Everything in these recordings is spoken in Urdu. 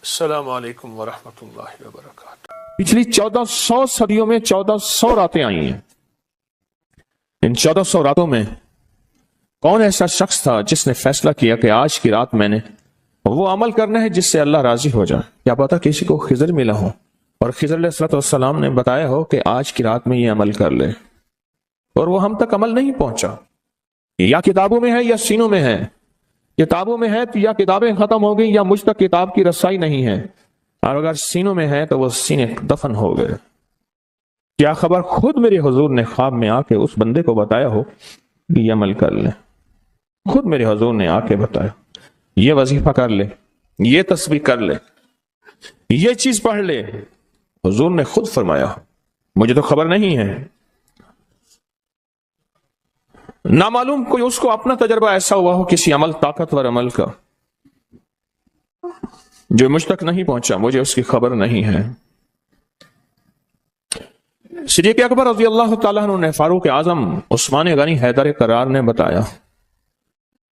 السلام علیکم ورحمۃ اللہ وبرکاتہ۔ پچھلی 1400 صدیوں میں 1400 راتیں آئی ہیں۔ ان 1400 راتوں میں کون ایسا شخص تھا جس نے فیصلہ کیا کہ آج کی رات میں نے وہ عمل کرنا ہے جس سے اللہ راضی ہو جائے؟ کیا پتا کسی کو خضر ملا ہو اور خضر علیہ الصلوۃ والسلام نے بتایا ہو کہ آج کی رات میں یہ عمل کر لے، اور وہ ہم تک عمل نہیں پہنچا۔ یا کتابوں میں ہے یا سینوں میں ہے۔ کتابوں میں ہے تو یا کتابیں ختم ہو گئی یا مجھ تک کتاب کی رسائی نہیں ہے، اور اگر سینوں میں ہے تو وہ سینے دفن ہو گئے۔ کیا خبر خود میرے حضور نے خواب میں آ کے اس بندے کو بتایا ہو کہ یہ عمل کر لے، خود میرے حضور نے آ کے بتایا یہ وظیفہ کر لے، یہ تسبیح کر لے، یہ چیز پڑھ لے۔ حضور نے خود فرمایا مجھے تو خبر نہیں ہے۔ نامعلوم کوئی اس کو اپنا تجربہ ایسا ہوا ہو کسی عمل، طاقتور عمل کا، جو مجھ تک نہیں پہنچا، مجھے اس کی خبر نہیں ہے۔ صدیق اکبر رضی اللہ تعالیٰ عنہ نے فاروق اعظم عثمان غنی حیدر کرار نے بتایا،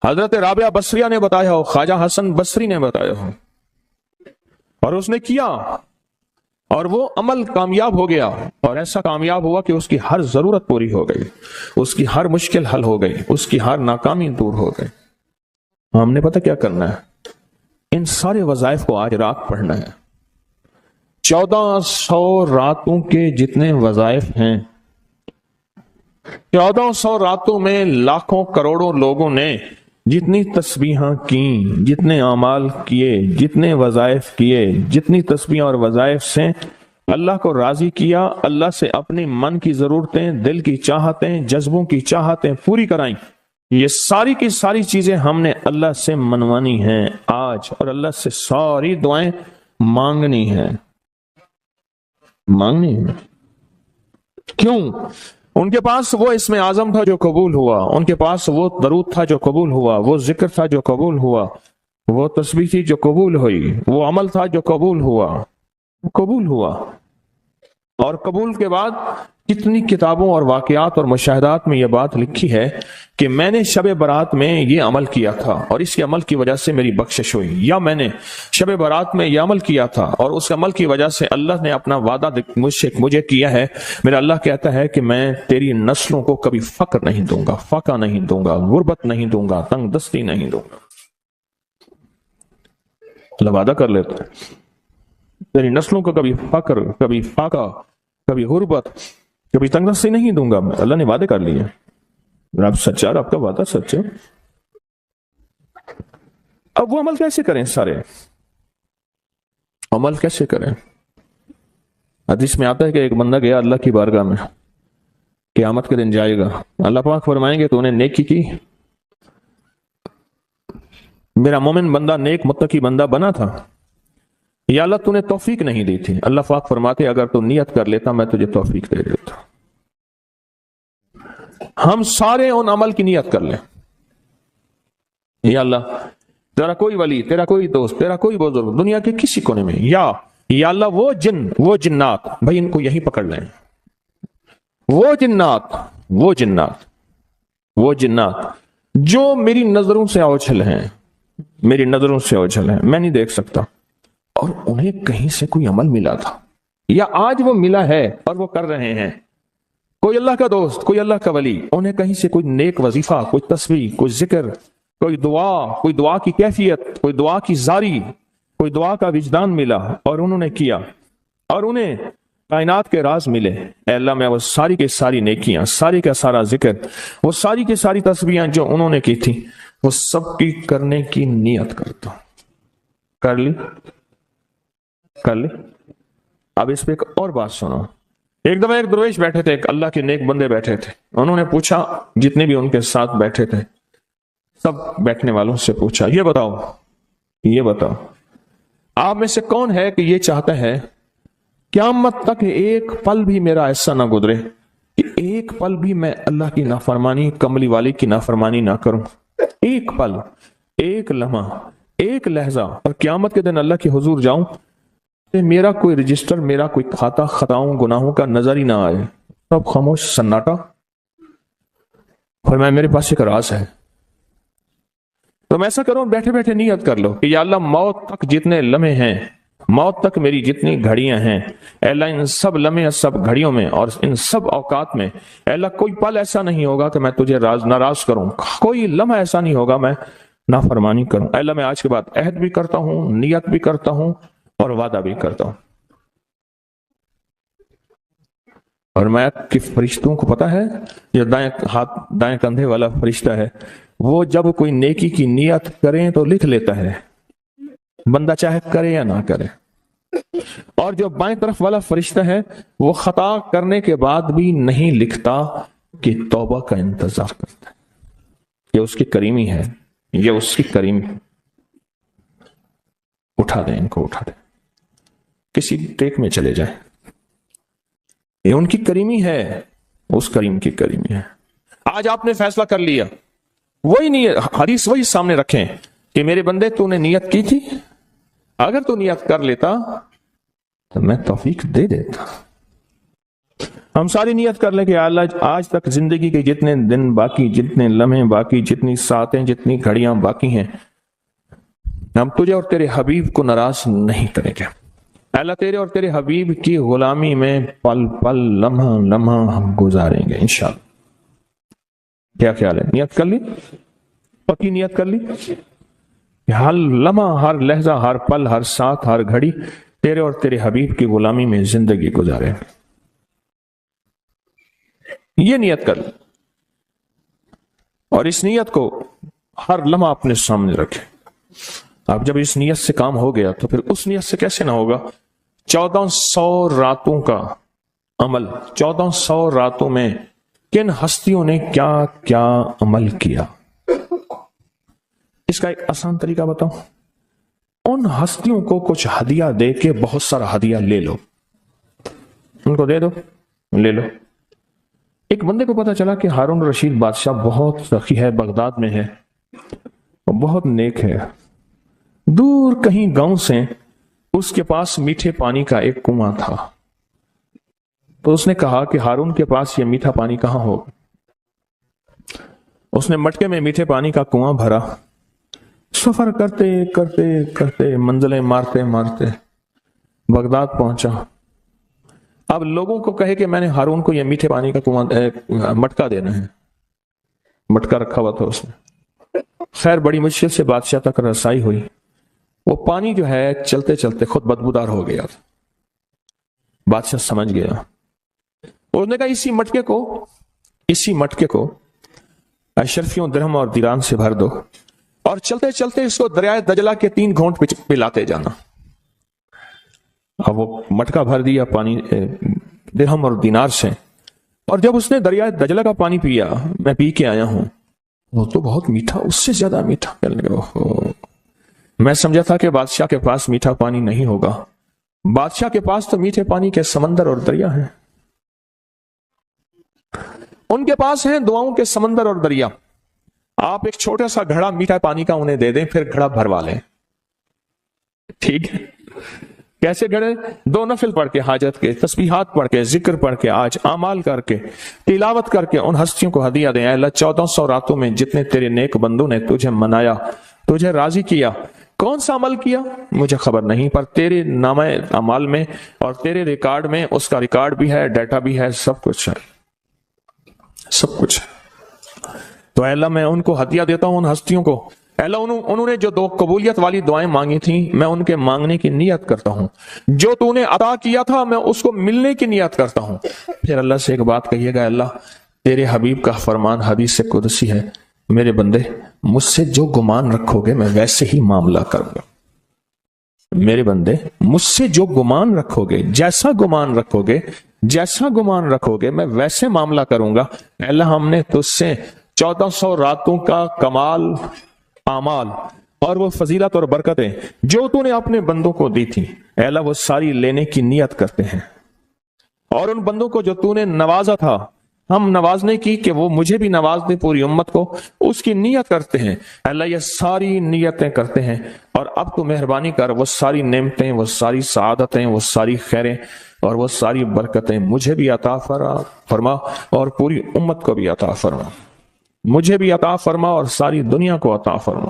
حضرت رابعہ بصریہ نے بتایا ہو، خواجہ حسن بصری نے بتایا ہو، اور اس نے کیا اور وہ عمل کامیاب ہو گیا، اور ایسا کامیاب ہوا کہ اس کی ہر ضرورت پوری ہو گئی، اس کی ہر مشکل حل ہو گئی، اس کی ہر ناکامی دور ہو گئی۔ ہم نے پتہ کیا کرنا ہے؟ ان سارے وظائف کو آج رات پڑھنا ہے۔ 1400 راتوں کے جتنے وظائف ہیں، 1400 راتوں میں لاکھوں کروڑوں لوگوں نے جتنی تسبیحاں کیں، جتنے اعمال کیے، جتنے وظائف کیے، جتنی تسبیحاں اور وظائف سے اللہ کو راضی کیا، اللہ سے اپنی من کی ضرورتیں، دل کی چاہتیں، جذبوں کی چاہتیں پوری کرائیں، یہ ساری کی ساری چیزیں ہم نے اللہ سے منوانی ہیں آج، اور اللہ سے ساری دعائیں مانگنی ہیں۔ مانگنی ہے کیوں؟ ان کے پاس وہ اسم اعظم تھا جو قبول ہوا، ان کے پاس وہ درود تھا جو قبول ہوا، وہ ذکر تھا جو قبول ہوا، وہ تسبیح تھی جو قبول ہوئی، وہ عمل تھا جو قبول ہوا۔ اور قبول کے بعد کتنی کتابوں اور واقعات اور مشاہدات میں یہ بات لکھی ہے کہ میں نے شب برات میں یہ عمل کیا تھا اور اس کے عمل کی وجہ سے میری بخشش ہوئی، یا میں نے شب برات میں یہ عمل کیا تھا اور اس عمل کی وجہ سے اللہ نے اپنا وعدہ مجھے کیا ہے۔ میرا اللہ کہتا ہے کہ میں تیری نسلوں کو کبھی فقر نہیں دوں گا، فاقہ نہیں دوں گا، غربت نہیں دوں گا، تنگ دستی نہیں دوں گا۔ اللہ وعدہ کر لیتا ہے تیری نسلوں کو کبھی فقر، کبھی فاقہ، کبھی غربت، کبھی تنگ دستی نہیں دوں گا۔ اللہ نے وعدے کر لیے، رب سچا، رب کا وعدہ سچا۔ اب وہ عمل کیسے کریں؟ سارے عمل کیسے کریں؟ حدیث میں آتا ہے کہ ایک بندہ گیا اللہ کی بارگاہ میں، قیامت کے دن جائے گا، اللہ پاک فرمائیں گے تو نے نیکی کی، میرا مومن بندہ نیک متقی بندہ بنا تھا، یا اللہ تو نے توفیق نہیں دی تھی؟ اللہ پاک فرماتے اگر تو نیت کر لیتا میں تجھے توفیق دے دیتا۔ ہم سارے ان عمل کی نیت کر لیں، یا اللہ تیرا کوئی ولی، تیرا کوئی دوست، تیرا کوئی بزرگ دنیا کے کسی کونے میں، یا اللہ وہ جن، وہ جنات، بھائی ان کو یہی پکڑ لیں، وہ جنات جو میری نظروں سے اوجھل ہیں، میں نہیں دیکھ سکتا، اور انہیں کہیں سے کوئی عمل ملا تھا، یا آج وہ ملا ہے اور وہ کر رہے ہیں، کوئی اللہ کا دوست، کوئی اللہ کا ولی، انہیں کہیں سے کوئی نیک وظیفہ، کوئی تسبیح، کوئی ذکر، کوئی دعا کی کیفیت، کوئی دعا کی زاری، کوئی دعا کا وجدان ملا اور انہوں نے کیا، اور انہیں کائنات کے راز ملے۔ اے اللہ میں وہ ساری کی ساری نیکیاں، ساری کا سارا ذکر، وہ ساری کی ساری تسبیحاں جو انہوں نے کی تھی، وہ سب کی کرنے کی نیت کرتا ہوں۔ کر لی؟ اب اس پہ ایک اور بات سنو۔ ایک دفعہ ایک درویش بیٹھے تھے، ایک اللہ کے نیک بندے بیٹھے تھے، انہوں نے پوچھا، جتنے بھی ان کے ساتھ بیٹھے تھے سب بیٹھنے والوں سے پوچھا، یہ بتاؤ آپ میں سے کون ہے کہ یہ چاہتا ہے قیامت تک ایک پل بھی میرا ایسا نہ گزرے کہ ایک پل بھی میں اللہ کی نافرمانی، کملی والی کی نافرمانی نہ کروں؟ ایک پل، ایک لمحہ، ایک لہجہ، اور قیامت کے دن اللہ کے حضور جاؤں، میرا کوئی رجسٹر، میرا کوئی کھاتا خطاؤں گناہوں کا نظر ہی نہ آئے، سب خاموش، سناٹا۔ فرمایا میرے پاس ایک راز ہے، تم ایسا کرو، بیٹھے بیٹھے نیت کر لو کہ یا اللہ موت تک جتنے لمحے ہیں موت تک میری جتنی گھڑیاں ہیں اے اللہ ان سب لمحے سب گھڑیوں میں اور ان سب اوقات میں اے اللہ کوئی پل ایسا نہیں ہوگا کہ میں تجھے ناراض کروں، کوئی لمحہ ایسا نہیں ہوگا میں نافرمانی کروں۔ اے اللہ میں آج کے بعد عہد بھی کرتا ہوں، نیت بھی کرتا ہوں اور وعدہ بھی کرتا ہوں۔ اور میں کہ فرشتوں کو پتا ہے جو دائیں کندھے والا فرشتہ ہے وہ جب کوئی نیکی کی نیت کریں تو لکھ لیتا ہے، بندہ چاہے کرے یا نہ کرے۔ اور جو بائیں طرف والا فرشتہ ہے وہ خطا کرنے کے بعد بھی نہیں لکھتا کہ توبہ کا انتظار کرتا ہے۔ یہ اس کی کریمی ہے، یہ اس کی کریمی۔ اٹھا دیں ان کو، اٹھا دیں، کسی ٹیک میں چلے جائیں، یہ ان کی کریمی ہے، اس کریم کی کریمی ہے۔ آج آپ نے فیصلہ کر لیا، وہی نیت، حدیث وہی سامنے رکھیں کہ میرے بندے تو نے نیت کی تھی، اگر تو نیت کر لیتا تو میں توفیق دے دیتا۔ ہم ساری نیت کر لیں کہ اللہ آج تک زندگی کے جتنے دن باقی، جتنے لمحے باقی، جتنی ساعتیں، جتنی گھڑیاں باقی ہیں، ہم تجھے اور تیرے حبیب کو ناراض نہیں کریں گے۔ اللہ تیرے اور تیرے حبیب کی غلامی میں پل پل، لمحہ لمحہ ہم گزاریں گے انشاءاللہ۔ کیا خیال ہے؟ نیت کر لی؟ پکی نیت کر لی کہ ہر لمحہ، ہر لہجہ، ہر پل، ہر ساتھ، ہر گھڑی تیرے اور تیرے حبیب کی غلامی میں زندگی گزارے۔ یہ نیت کر لی اور اس نیت کو ہر لمحہ اپنے سامنے رکھے۔ اب جب اس نیت سے کام ہو گیا تو پھر اس نیت سے کیسے نہ ہوگا؟ 1400 راتوں کا عمل، 1400 راتوں میں کن ہستیوں نے کیا کیا عمل کیا، اس کا ایک آسان طریقہ بتاؤں۔ ان ہستیوں کو کچھ ہدیہ دے کے بہت سارا ہدیہ لے لو، ان کو دے دو، لے لو۔ ایک بندے کو پتا چلا کہ ہارون رشید بادشاہ بہت سخی ہے، بغداد میں ہے، اور بہت نیک ہے۔ دور کہیں گاؤں سے اس کے پاس میٹھے پانی کا ایک کنواں تھا، تو اس نے کہا کہ ہارون کے پاس یہ میٹھا پانی کہاں ہو؟ اس نے مٹکے میں میٹھے پانی کا کنواں بھرا، سفر کرتے کرتے کرتے، منزلیں مارتے مارتے بغداد پہنچا۔ اب لوگوں کو کہے کہ میں نے ہارون کو یہ میٹھے پانی کا کنواں مٹکا دینا ہے، مٹکا رکھا ہوا تھا اس نے۔ خیر بڑی مشکل سے بادشاہ تک رسائی ہوئی، وہ پانی جو ہے چلتے چلتے خود بدبودار ہو گیا تھا۔ بادشاہ سمجھ گیا، اس نے کہا اسی مٹکے کو اشرفیوں، درہم اور دیران سے بھر دو اور چلتے چلتے اس کو دریائے دجلہ کے 3 گھونٹ پلاتے جانا۔ اب وہ مٹکا بھر دیا پانی درہم اور دینار سے، اور جب اس نے دریائے دجلہ کا پانی پیا، میں پی کے آیا ہوں، وہ تو بہت میٹھا، اس سے زیادہ میٹھا۔ میں سمجھا تھا کہ بادشاہ کے پاس میٹھا پانی نہیں ہوگا، بادشاہ کے پاس تو میٹھے پانی کے سمندر اور دریا ہیں، ان کے پاس ہیں دعاؤں کے سمندر اور دریا۔ آپ ایک چھوٹا سا گھڑا میٹھا پانی کا انہیں دے دیں، پھر گھڑا بھروا لیں، ٹھیک ہے؟ کیسے گھڑے؟ 2 نفل پڑھ کے، حاجت کے، تسبیحات پڑھ کے، ذکر پڑھ کے، آج اعمال کر کے، تلاوت کر کے ان ہستیوں کو ہدیہ دیں۔ اے اللہ 1400 راتوں میں جتنے تیرے نیک بندوں نے تجھے منایا، تجھے راضی کیا، کون سا عمل کیا مجھے خبر نہیں، پر تیرے نامہ اعمال میں اور تیرے ریکارڈ میں اس کا ریکارڈ بھی ہے، ڈیٹا بھی ہے، سب کچھ ہے، سب کچھ ہے۔ تو اے اللہ میں ان کو ہدیہ دیتا ہوں، ان ہستیوں کو۔ اے اللہ انہوں نے جو 2 قبولیت والی دعائیں مانگی تھیں، میں ان کے مانگنے کی نیت کرتا ہوں، جو تو نے عطا کیا تھا میں اس کو ملنے کی نیت کرتا ہوں۔ پھر اللہ سے ایک بات کہیے گا، اللہ تیرے حبیب کا فرمان حدیث قدسی ہے، میرے بندے مجھ سے جو گمان رکھو گے میں ویسے ہی معاملہ کروں گا۔ میرے بندے مجھ سے جو گمان رکھو گے، جیسا گمان رکھو گے، جیسا گمان رکھو گے میں ویسے معاملہ کروں گا۔ اے اللہ ہم نے تجھ سے 1400 راتوں کا کمال اعمال اور وہ فضیلت اور برکتیں جو تو نے اپنے بندوں کو دی تھی، اے اللہ وہ ساری لینے کی نیت کرتے ہیں، اور ان بندوں کو جو تو نے نوازا تھا ہم نوازنے کی کہ وہ مجھے بھی نواز دے، پوری امت کو، اس کی نیت کرتے ہیں۔ اے اللہ یہ ساری نیتیں کرتے ہیں، اور اب تو مہربانی کر وہ ساری نعمتیں، وہ ساری سعادتیں، وہ ساری خیریں اور وہ ساری برکتیں مجھے بھی عطا فرما اور پوری امت کو بھی عطا فرما، مجھے بھی عطا فرما اور ساری دنیا کو عطا فرما۔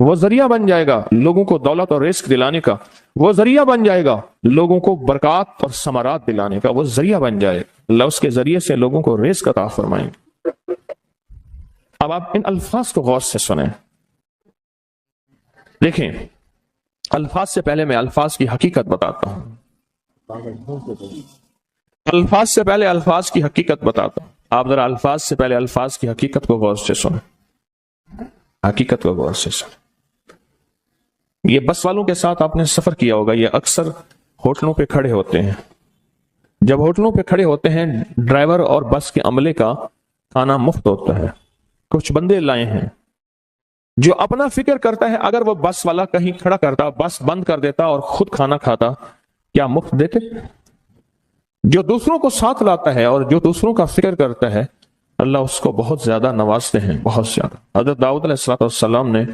وہ ذریعہ بن جائے گا لوگوں کو دولت اور رزق دلانے کا، وہ ذریعہ بن جائے گا لوگوں کو برکات اور ثمرات دلانے کا، وہ ذریعہ بن جائے گا، اللہ اس کے ذریعے سے لوگوں کو رزق عطا فرمائیں گے۔ اب آپ ان الفاظ کو غور سے سنیں، دیکھیں الفاظ سے پہلے میں الفاظ کی حقیقت بتاتا ہوں، الفاظ سے پہلے الفاظ کی حقیقت بتاتا ہوں، آپ ذرا الفاظ سے پہلے الفاظ کی حقیقت کو غور سے سنیں، حقیقت کو غور سے سنیں۔ یہ بس والوں کے ساتھ آپ نے سفر کیا ہوگا، یہ اکثر ہوٹلوں پہ کھڑے ہوتے ہیں، جب ہوٹلوں پہ کھڑے ہوتے ہیں ڈرائیور اور بس کے عملے کا کھانا مفت ہوتا ہے، کچھ بندے لائے ہیں جو اپنا فکر کرتا ہے اگر وہ بس والا کہیں کھڑا کرتا، بس بند کر دیتا اور خود کھانا کھاتا، کیا مفت دیتے؟ جو دوسروں کو ساتھ لاتا ہے اور جو دوسروں کا فکر کرتا ہے اللہ اس کو بہت زیادہ نوازتے ہیں، بہت زیادہ۔ حضرت داؤد علیہ السلام نے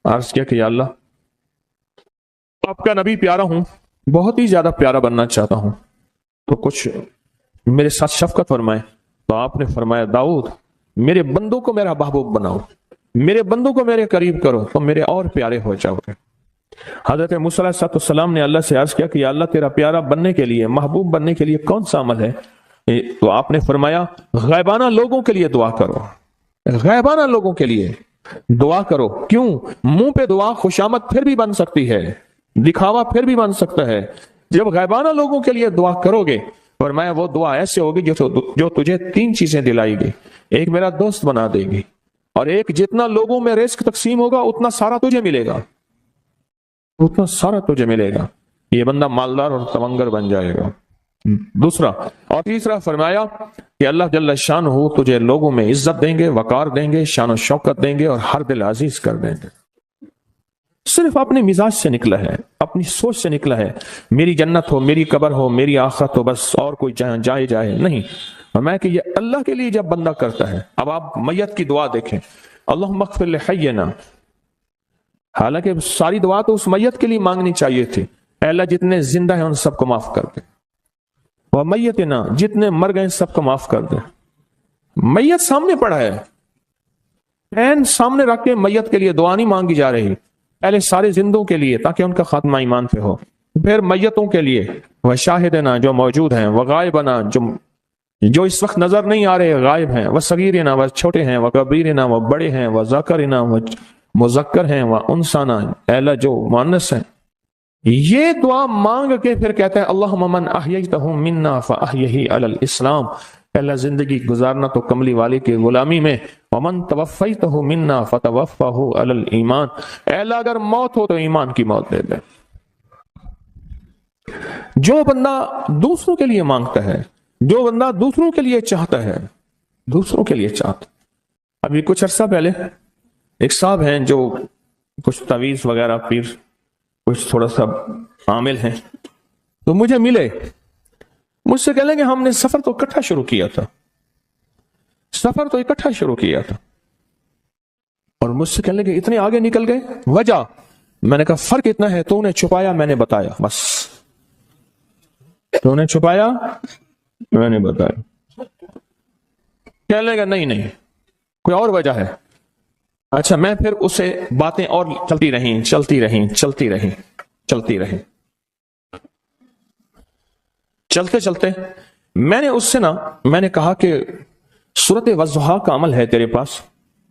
عرض کیا کہ یا اللہ آپ کا نبی پیارا ہوں، بہت ہی زیادہ پیارا بننا چاہتا ہوں، تو کچھ میرے ساتھ شفقت فرمائے۔ تو آپ نے فرمایا داؤد میرے بندوں کو میرا محبوب بناؤ، میرے بندوں کو میرے قریب کرو تو میرے اور پیارے ہو جاؤ گے۔ حضرت موسیٰ علیہ السلام نے اللہ سے عرض کیا کہ یا اللہ تیرا پیارا بننے کے لیے، محبوب بننے کے لیے کون سا عمل ہے؟ تو آپ نے فرمایا غائبانہ لوگوں کے لیے دعا کرو، غائبانہ لوگوں کے لیے دعا کرو۔ کیوں؟ منہ پہ دعا خوشامد پھر بھی بن سکتی ہے، دکھاوا پھر بھی بن سکتا ہے، جب غائبانہ لوگوں کے لیے دعا کرو گے فرمایا وہ دعا ایسے ہوگی جو تجھے 3 چیزیں دلائے گی، ایک میرا دوست بنا دے گی، اور ایک جتنا لوگوں میں رزق تقسیم ہوگا اتنا سارا تجھے ملے گا، اتنا سارا تجھے ملے گا، یہ بندہ مالدار اور تمنگر بن جائے گا۔ دوسرا اور تیسرا فرمایا کہ اللہ جل شان ہو تجھے لوگوں میں عزت دیں گے، وقار دیں گے، شان و شوکت دیں گے اور ہر دل عزیز کر دیں گے۔ صرف اپنے مزاج سے نکلا ہے، اپنی سوچ سے نکلا ہے، میری جنت ہو، میری قبر ہو، میری آخرت ہو، بس اور کوئی جائے نہیں۔ فرمایا کہ یہ اللہ کے لیے جب بندہ کرتا ہے۔ اب آپ میت کی دعا دیکھیں، اللہم اغفر لحینا، حالانکہ ساری دعا تو اس میت کے لیے مانگنی چاہیے تھی، اے اللہ جتنے زندہ ہیں ان سب کو معاف کر دے، وہ میتنا جتنے مر گئے سب کو معاف کر دے۔ میت سامنے پڑا ہے، عین سامنے رکھ کے میت کے لیے دعا نہیں مانگی جا رہی، پہلے سارے زندوں کے لیے تاکہ ان کا خاتمہ ایمان پہ ہو، پھر میتوں کے لیے، وہ شاہدنا جو موجود ہیں، وہ غائبنا جو اس وقت نظر نہیں آ رہے غائب ہیں، وہ صغیرنا وہ چھوٹے ہیں، وہ کبیرنا وہ بڑے ہیں، وہ ذکرنا وہ مذکر ہیں، وہ انسانا اے اللہ جو مؤنث ہیں۔ یہ دعا مانگ کے پھر کہتا ہے اللہم من احییتہ منا فاحیہ علی الاسلام، اے اللہ زندگی گزارنا تو کملی والے کی غلامی میں، ومن توفیتہ منا فتوفہ علی الایمان، اے اللہ اگر موت ہو تو ایمان کی موت دے دے۔ جو بندہ دوسروں کے لیے مانگتا ہے، جو بندہ دوسروں کے لیے چاہتا ہے، دوسروں کے لیے چاہتا۔ ابھی کچھ عرصہ پہلے ایک صاحب ہیں جو کچھ تعویذ وغیرہ پیر کچھ تھوڑا سا عامل ہیں، تو مجھے ملے، مجھ سے کہنے کہ ہم نے سفر تو اکٹھا شروع کیا تھا، سفر تو اکٹھا شروع کیا تھا، اور مجھ سے کہنے کہ اتنے آگے نکل گئے، وجہ؟ میں نے کہا فرق اتنا ہے تو نے چھپایا میں نے بتایا، بس تو نے چھپایا میں نے بتایا۔ کہنے لگا نہیں کوئی اور وجہ ہے۔ اچھا میں پھر اسے باتیں اور چلتی رہیں چلتے چلتے میں نے اس سے میں نے کہا کہ سورۃ والضحیٰ کا عمل ہے تیرے پاس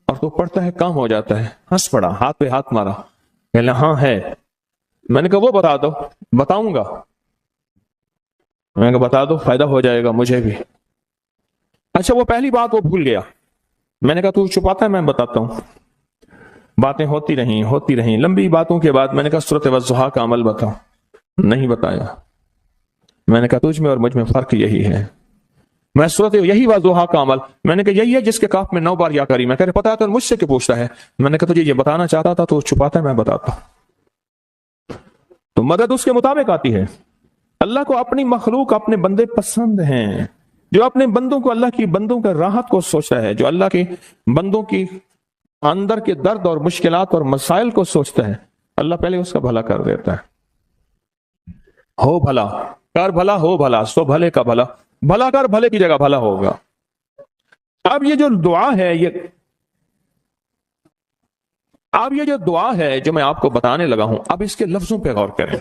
اور تو پڑھتا ہے کام ہو جاتا ہے؟ ہنس پڑا، ہاتھ پہ ہاتھ مارا، کہنے ہاں ہے۔ میں نے کہا وہ بتا دو۔ بتاؤں گا، میں نے کہا بتا دو فائدہ ہو جائے گا مجھے بھی۔ اچھا وہ پہلی بات وہ بھول گیا، میں نے کہا تو چھپاتا ہے میں بتاتا ہوں۔ باتیں ہوتی رہیں لمبی باتوں کے بعد میں نے کہا سورۃ والضحیٰ کا عمل بتاؤ، نہیں بتایا۔ میں نے کہا تجھ میں اور مجھ میں فرق یہی ہے، میں سورۃ یہی والضحیٰ کا عمل، میں نے کہا یہی ہے جس کے کاف میں 9 بار یا کری، میں کہہ رہے پتا ہے تو مجھ سے کیوں پوچھتا ہے؟ میں نے کہا تجھے یہ بتانا چاہتا تھا تو چھپاتا ہے میں بتاتا ہوں۔ تو مدد اس کے مطابق آتی ہے۔ اللہ کو اپنی مخلوق اپنے بندے پسند ہیں، جو اپنے بندوں کو اللہ کی بندوں کا راحت کو سوچتا ہے، جو اللہ کے بندوں کی اندر کے درد اور مشکلات اور مسائل کو سوچتا ہے، اللہ پہلے اس کا بھلا کر دیتا ہے۔ ہو بھلا کر بھلا، ہو بھلا سو بھلے کا بھلا، بھلا کر بھلے کی جگہ بھلا ہوگا۔ اب یہ جو دعا ہے یہ اب یہ جو دعا ہے جو میں آپ کو بتانے لگا ہوں، اب اس کے لفظوں پہ غور کریں.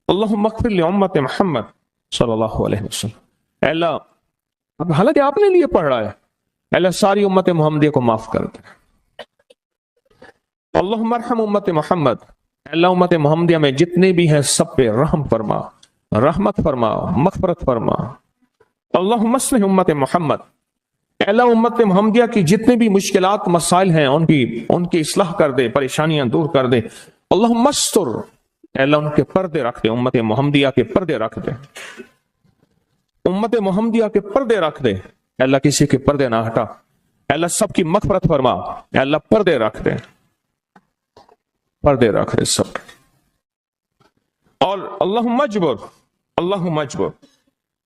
اللہم اغفر لامت محمد صلی اللہ علیہ وسلم. اے اللہ، اب حالانکہ آپ نے لیے پڑھ رہا ہے، اے اللہ ساری امت محمدیہ کو معاف کر دے. اللہم ارحم امت محمد، اے اللہ امت محمدیہ میں جتنے بھی ہیں سب پہ رحم فرما، رحمت فرما، مغفرت فرما. اللہم اصلح امت محمد، اے اللہ امت محمدیہ کی جتنے بھی مشکلات مسائل ہیں ان کی اصلاح کر دے، پریشانیاں دور کر دے. اللہم استر، اے اللہ ان کے پردے رکھ دے، امت محمدیہ کے پردے رکھ دے، امت محمدیہ کے پردے رکھ دے. اے اللہ کسی کے پردے نہ ہٹا. اے اللہ سب کی مغفرت فرما. اے اللہ پردے رکھ دے، پردے رکھ دے سب. اور اللہم اجبر، اللہم اجبر،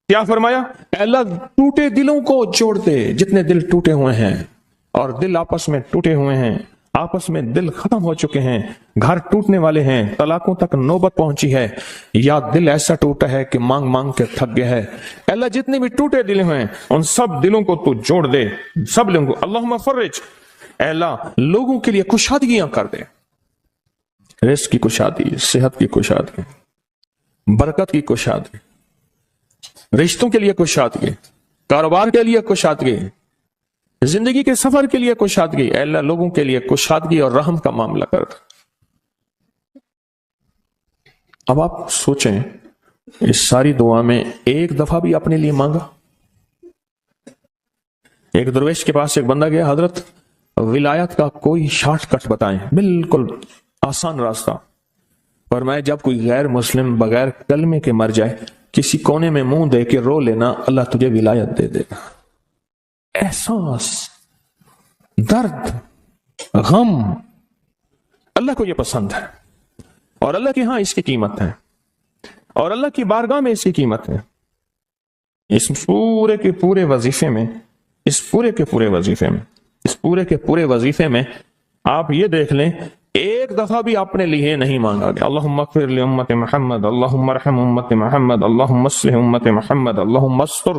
کیا فرمایا؟ اے اللہ ٹوٹے دلوں کو جوڑ دے، جتنے دل ٹوٹے ہوئے ہیں اور دل آپس میں ٹوٹے ہوئے ہیں، آپس میں دل ختم ہو چکے ہیں، گھر ٹوٹنے والے ہیں، طلاقوں تک نوبت پہنچی ہے، یا دل ایسا ٹوٹا ہے کہ مانگ مانگ کے تھک گیا ہے. اے اللہ جتنے بھی ٹوٹے دل ہیں ان سب دلوں کو تو جوڑ دے، سب لوگوں کو. اللہم فرج، اے اللہ لوگوں کے لیے کشادگیاں کر دے، رزق کی کشادگی، صحت کی کشادگی، برکت کی کشادگی، رشتوں کے لیے کشادگی، کاروبار کے لیے کشادگی، زندگی کے سفر کے لیے کشادگی. اے اللہ لوگوں کے لیے کشادگی اور رحم کا معاملہ کر. اب آپ سوچیں اس ساری دعا میں ایک دفعہ بھی اپنے لیے مانگا؟ ایک درویش کے پاس ایک بندہ گیا، حضرت ولایت کا کوئی شارٹ کٹ بتائیں، بالکل آسان راستہ. پر میں جب کوئی غیر مسلم بغیر کلمے کے مر جائے، کسی کونے میں منہ دے کے رو لینا، اللہ تجھے ولایت دے دے گا. احساس، درد، غم، اللہ کو یہ پسند ہے، اور اللہ کے ہاں اس کی قیمت ہے، اور اللہ کی بارگاہ میں اس کی قیمت ہے. اس پورے کے پورے وظیفے میں، اس پورے کے پورے وظیفے میں آپ یہ دیکھ لیں ایک دفعہ بھی اپنے لیے نہیں مانگا گیا. اللہم اغفر لامت محمد، اللہم ارحم امت محمد، اللہم اصلح امت محمد، اللہم استر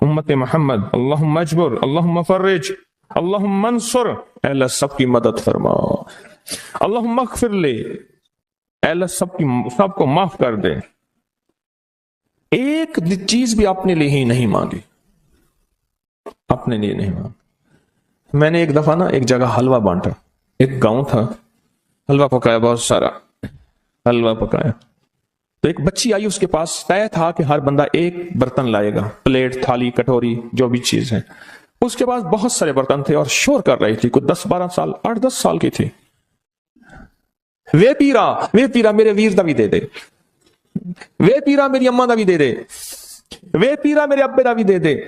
امت محمد، اللہم اجبر، اللہم فرج، اللہم انصر. اے اللہ سب کی مدد فرما. اللہم اغفر لے، اے اللہ سب کو معاف کر دے. ایک چیز بھی اپنے لیے ہی نہیں مانگی، اپنے لیے نہیں مانگی. میں نے ایک دفعہ ایک جگہ حلوہ بانٹا، ایک گاؤں تھا، حلوہ پکایا، بہت سارا حلوہ پکایا. تو ایک بچی آئی، اس کے پاس طے تھا کہ ہر بندہ ایک برتن لائے گا، پلیٹ، تھالی، کٹوری، جو بھی چیز ہے. اس کے پاس بہت سارے برتن تھے اور شور کر رہی تھی، کچھ 10-12 سال، 8-10 سال کی تھی. وے پیرا میرے ویر دا بھی دے دے، وے پیرا میری اماں دا بھی دے دے، وے پیرا میرے ابے دا بھی دے دے.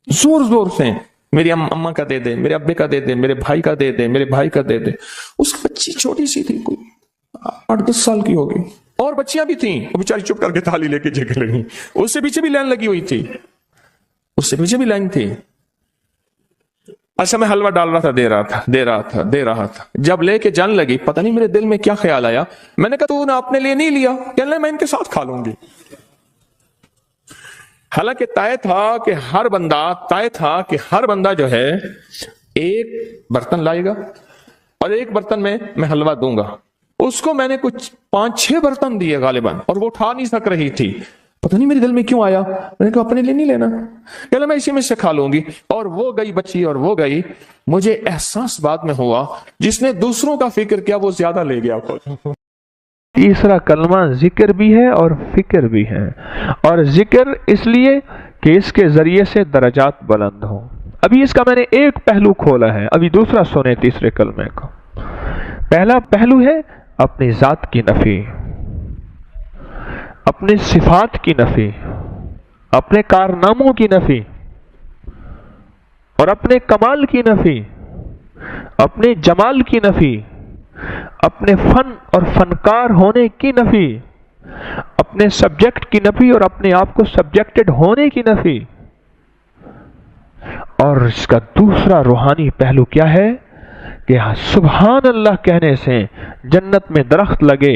زور زور سے میری اماں کا دے دے، میرے ابے کا دے دے، میرے بھائی کا دے دے، میرے بھائی کا دے دے. اس کی بچی چھوٹی سی تھی، کوئی 8-10 سال کی ہوگی، اور بچیاں بھی تھیں. وہ بیچاری چپ کر کے تھالی لے کے جگہ لگی. اس سے پیچھے بھی لائن لگی ہوئی تھی، اس سے پیچھے بھی لائن تھی. اچھا میں حلوہ ڈال رہا تھا، دے رہا تھا. جب لے کے جان لگی، پتہ نہیں میرے دل میں کیا خیال آیا، میں نے کہا تو نے اپنے لیے نہیں لیا، کہنے لگا میں ان کے ساتھ کھا لوں گی. حالانکہ طے تھا کہ ہر بندہ جو ہے ایک برتن لائے گا اور ایک برتن میں حلوہ دوں گا. اس کو میں نے کچھ 5-6 برتن دیے غالباً، اور وہ اٹھا نہیں سک رہی تھی. پتہ نہیں میرے دل میں کیوں آیا، میں نے کہا اپنے لیے نہیں لینا، کہ میں اسی میں سے کھا لوں گی. اور وہ گئی بچی، اور وہ گئی. مجھے احساس بعد میں ہوا جس نے دوسروں کا فکر کیا وہ زیادہ لے گیا. تیسرا کلمہ ذکر بھی ہے اور فکر بھی ہے، اور ذکر اس لیے کہ اس کے ذریعے سے درجات بلند ہوں. ابھی اس کا میں نے ایک پہلو کھولا ہے، ابھی دوسرا سنیں تیسرے کلمے کو. پہلا پہلو ہے اپنی ذات کی نفی، اپنے صفات کی نفی، اپنے کارناموں کی نفی، اور اپنے کمال کی نفی، اپنے جمال کی نفی، اپنے فن اور فنکار ہونے کی نفی، اپنے سبجیکٹ کی نفی اور اپنے آپ کو سبجیکٹڈ ہونے کی نفی. اور اس کا دوسرا روحانی پہلو کیا ہے کہ سبحان اللہ کہنے سے جنت میں درخت لگے،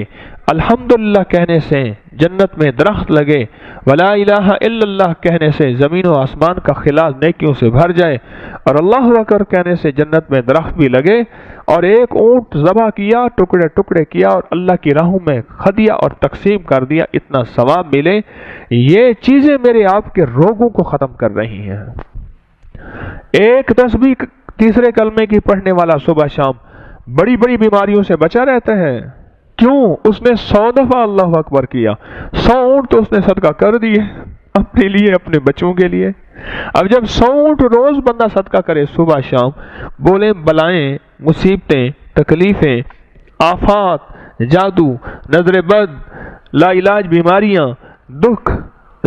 الحمدللہ کہنے سے جنت میں درخت لگے، ولا الہ الا اللہ کہنے سے زمین و آسمان کا خلا نیکیوں سے بھر جائے، اور اللہ اکبر کہنے سے جنت میں درخت بھی لگے، اور ایک اونٹ ذبح کیا، ٹکڑے ٹکڑے کیا اور اللہ کی راہوں میں خدیہ اور تقسیم کر دیا، اتنا ثواب ملے۔ یہ چیزیں میرے آپ کے روگوں کو ختم کر رہی ہیں۔ ایک تسبیح تیسرے کلمے کی پڑھنے والا صبح شام بڑی بڑی بیماریوں سے بچا رہتا ہے۔ کیوں؟ اس نے 100 دفعہ اللہ اکبر کیا، 100 اونٹ تو اس نے صدقہ کر دیے اپنے لیے، اپنے بچوں کے لیے۔ اب جب 100 اونٹ روز بندہ صدقہ کرے صبح شام، بولیں بلائیں، مصیبتیں، تکلیفیں، آفات، جادو، نظر بد، لا علاج بیماریاں، دکھ،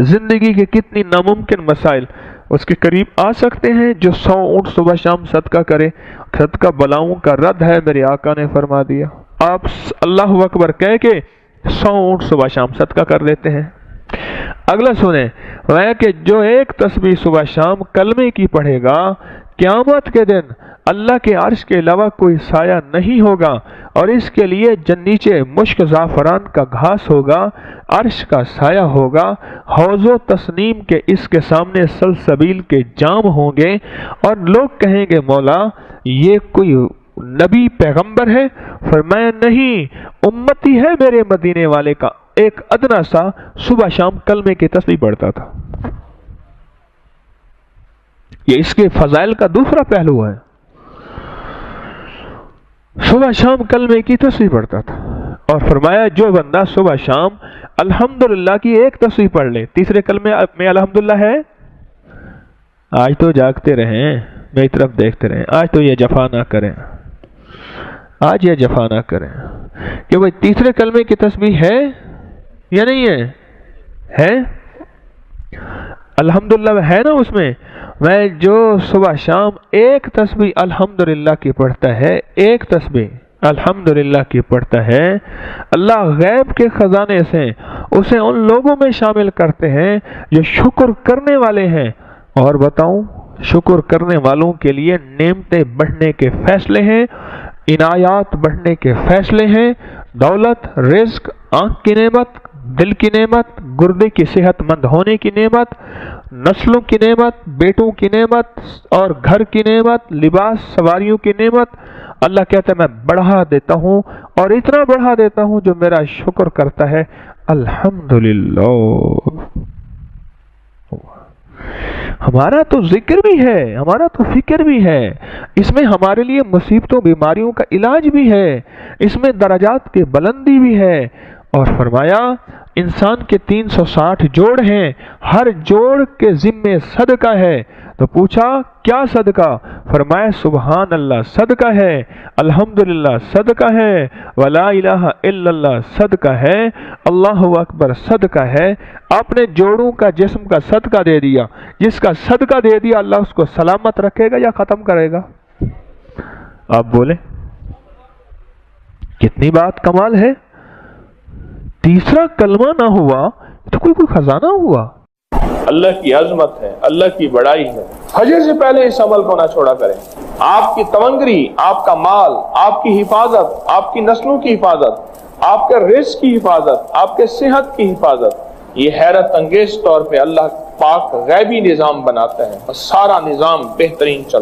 زندگی کے کتنی ناممکن مسائل اس کے قریب آ سکتے ہیں جو 100 اونٹ صبح شام صدقہ کرے۔ صدقہ بلاؤں کا رد ہے، میرے آقا نے فرما دیا۔ آپ اللہ اکبر کہہ کے 100 اونٹ صبح شام صدقہ کر لیتے ہیں۔ اگلا سنیں، وہ کہ جو ایک تسبیح صبح شام کلمے کی پڑھے گا، قیامت کے دن اللہ کے عرش کے علاوہ کوئی سایہ نہیں ہوگا، اور اس کے لیے نیچے مشک زعفران کا گھاس ہوگا، عرش کا سایہ ہوگا، حوض و تسنیم کے اس کے سامنے سلسبیل کے جام ہوں گے، اور لوگ کہیں گے مولا یہ کوئی نبی پیغمبر ہے؟ فرمایا نہیں، امتی ہے میرے مدینے والے کا ایک ادنا سا صبح شام کلمے کی تسبیح پڑھتا تھا۔ یہ اس کے فضائل کا دوسرا پہلو ہے، صبح شام کلمے کی تسبیح پڑھتا تھا، اور فرمایا جو بندہ صبح شام الحمدللہ کی ایک تسبیح پڑھ لے، تیسرے کلمے میں الحمدللہ ہے، آج تو جاگتے رہیں، میری طرف دیکھتے رہیں، آج تو یہ جفا نہ کریں، آج یہ جفا نہ کریں، کہ وہ تیسرے کلمے کی تسبیح ہے یا نہیں ہے؟ ہے الحمدللہ ہے نا اس میں۔ میں جو صبح شام ایک تسبیح الحمدللہ کی پڑھتا ہے، ایک تسبیح الحمدللہ کی پڑھتا ہے، اللہ غیب کے خزانے سے اسے ان لوگوں میں شامل کرتے ہیں جو شکر کرنے والے ہیں۔ اور بتاؤں، شکر کرنے والوں کے لیے نعمتیں بڑھنے کے فیصلے ہیں، عنایات بڑھنے کے فیصلے ہیں، دولت، رزق، آنکھ کی نعمت، دل کی نعمت، گردے کی صحت مند ہونے کی نعمت، نسلوں کی نعمت، بیٹوں کی نعمت، اور گھر کی نعمت، لباس، سواریوں کی نعمت۔ اللہ کہتا ہے میں بڑھا دیتا ہوں، اور اتنا بڑھا دیتا ہوں جو میرا شکر کرتا ہے۔ الحمدللہ۔ ہمارا تو ذکر بھی ہے، ہمارا تو فکر بھی ہے، اس میں ہمارے لیے مصیبتوں بیماریوں کا علاج بھی ہے، اس میں درجات کی بلندی بھی ہے۔ اور فرمایا انسان کے 360 جوڑ ہیں، ہر جوڑ کے ذمے صدقہ ہے۔ تو پوچھا کیا صدقہ؟ فرمایا سبحان اللہ صدقہ ہے، الحمدللہ صدقہ ہے، ولا الہ الا اللہ صدقہ ہے، اللہ اکبر صدقہ ہے۔ آپ نے جوڑوں کا جسم کا صدقہ دے دیا، جس کا صدقہ دے دیا اللہ اس کو سلامت رکھے گا یا ختم کرے گا؟ آپ بولیں، کتنی بات کمال ہے۔ تیسرا کلمہ نہ ہوا تو کوئی خزانہ ہوا۔ اللہ کی عظمت ہے، اللہ کی بڑائی ہے۔ فجر سے پہلے اس عمل کو نہ چھوڑا کریں۔ آپ کی تونگری، آپ کا مال، آپ کی حفاظت، آپ کی نسلوں کی حفاظت، آپ کے رزق کی حفاظت، آپ کے صحت کی حفاظت، یہ حیرت انگیز طور پہ اللہ پاک غیبی نظام بناتا ہے، اور سارا نظام بہترین چلتا ہے۔